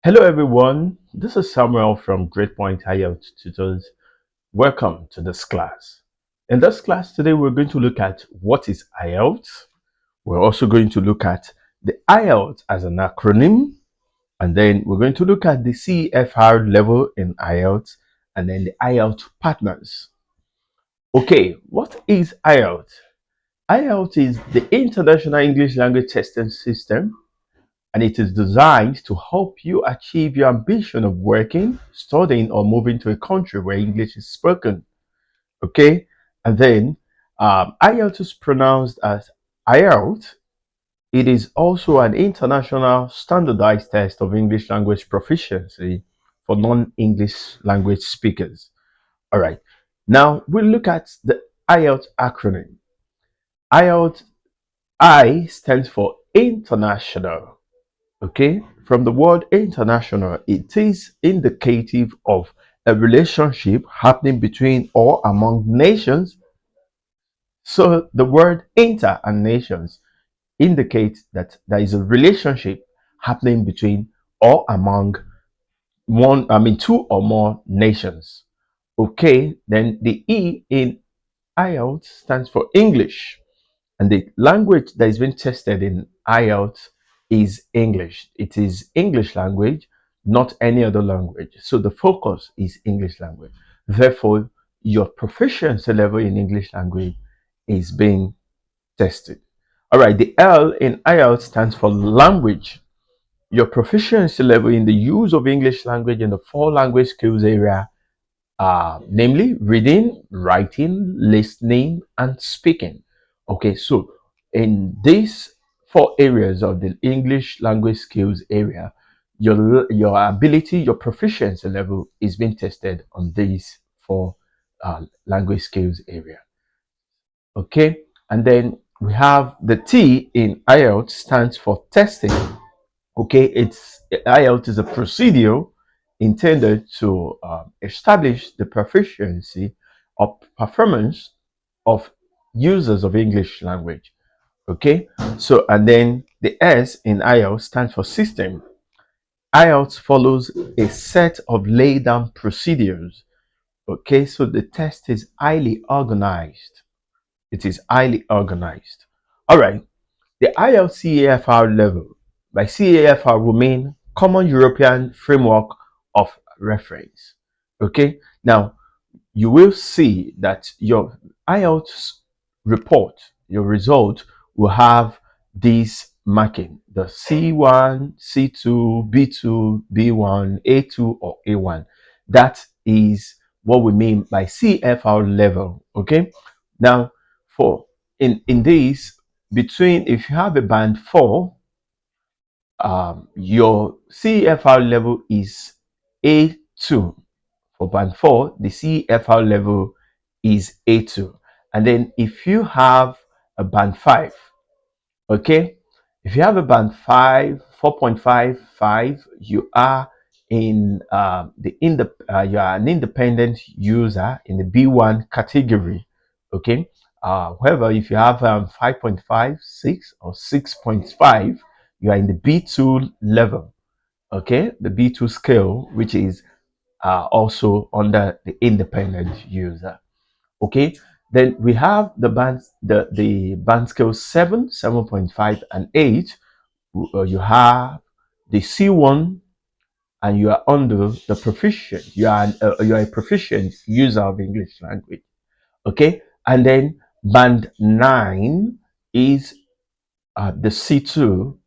Hello everyone, this is Samuel from GradePoint IELTS Tutors. Welcome to this class. In this class today we're going to look at what is IELTS. We're also going to look at the IELTS as an acronym, and then we're going to look at the CEFR level in IELTS and then the IELTS Partners. Okay, what is IELTS? IELTS is the International English Language Testing System, and it is designed to help you achieve your ambition of working, studying, or moving to a country where English is spoken. Okay, and then IELTS is pronounced as IELTS. It is also an international standardized test of English language proficiency for non-English language speakers. All right, now we'll look at the IELTS acronym. IELTS I stands for international. Okay, from the word international, it is indicative of a relationship happening between or among nations. So the word inter and nations indicates that there is a relationship happening between or among two or more nations. Okay, then the E in IELTS stands for English. And the language that is being tested in IELTS is English. It is English language, not any other language. So the focus is English language. Therefore, your proficiency level in English language is being tested. All right, the L in IELTS stands for language. Your proficiency level in the use of English language in the four language skills area, namely reading, writing, listening, and speaking. Okay, so in these four areas of the English language skills area, your ability, your proficiency level is being tested on these four language skills area. Okay, and then we have the T in IELTS stands for testing. Okay, it's IELTS is a procedure intended to establish the proficiency or performance of users of English language. Okay, so and then the S in IELTS stands for system. IELTS follows a set of laid down procedures. Okay, so the test is highly organized. It is highly organized. All right, the IELTS CEFR level. By CEFR, we mean Common European Framework of Reference. Okay, now you will see that your IELTS report, your result will have this marking, the C1, C2, B2, B1, A2, or A1. That is what we mean by CFR level. Okay, now for in this, between, if you have a band 4, your CFR level is A2. For band 4, the CFR level is A2. And then if you have a band 5, okay, if you have a band 5, 4.55, you are you are an independent user in the B1 category. Okay, however, if you have 5.5, 6, or 6.5, you are in the B2 level. Okay, the B2 scale, which is also under the independent user. Okay, then we have the band scale 7, 7.5, and 8. You have the C1, and you are under the proficient. You are a proficient user of English language. Okay, and then band 9 is the C2,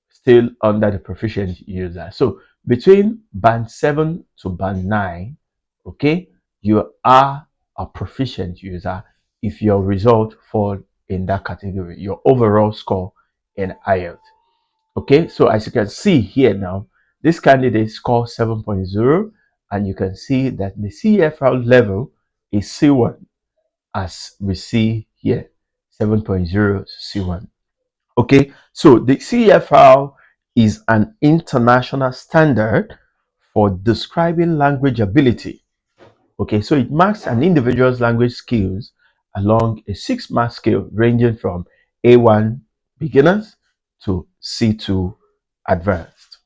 still under the proficient user. So between band 7 to band 9, okay, you are a proficient user if your result fall in that category, your overall score in IELTS. Okay, so as you can see here now, this candidate scored 7.0, and you can see that the CFR level is C1, as we see here, 7.0 C1. Okay, so the CEFR is an international standard for describing language ability. Okay, so it marks an individual's language skills along a 6-mark scale ranging from A1 beginners to C2 advanced.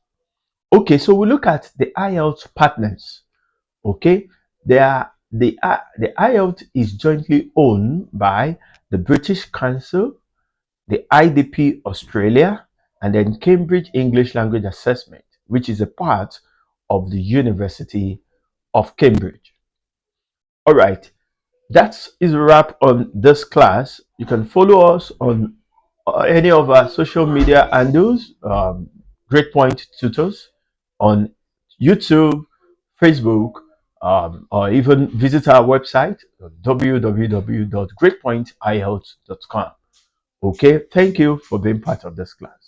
Okay, so we look at the IELTS partners. Okay, the IELTS is jointly owned by the British Council, the IDP Australia, and then Cambridge English Language Assessment, which is a part of the University of Cambridge. All right, that is a wrap on this class. You can follow us on any of our social media handles, GradePoint Tutors, on YouTube, Facebook, or even visit our website, www.gradepointielts.com. Okay, thank you for being part of this class.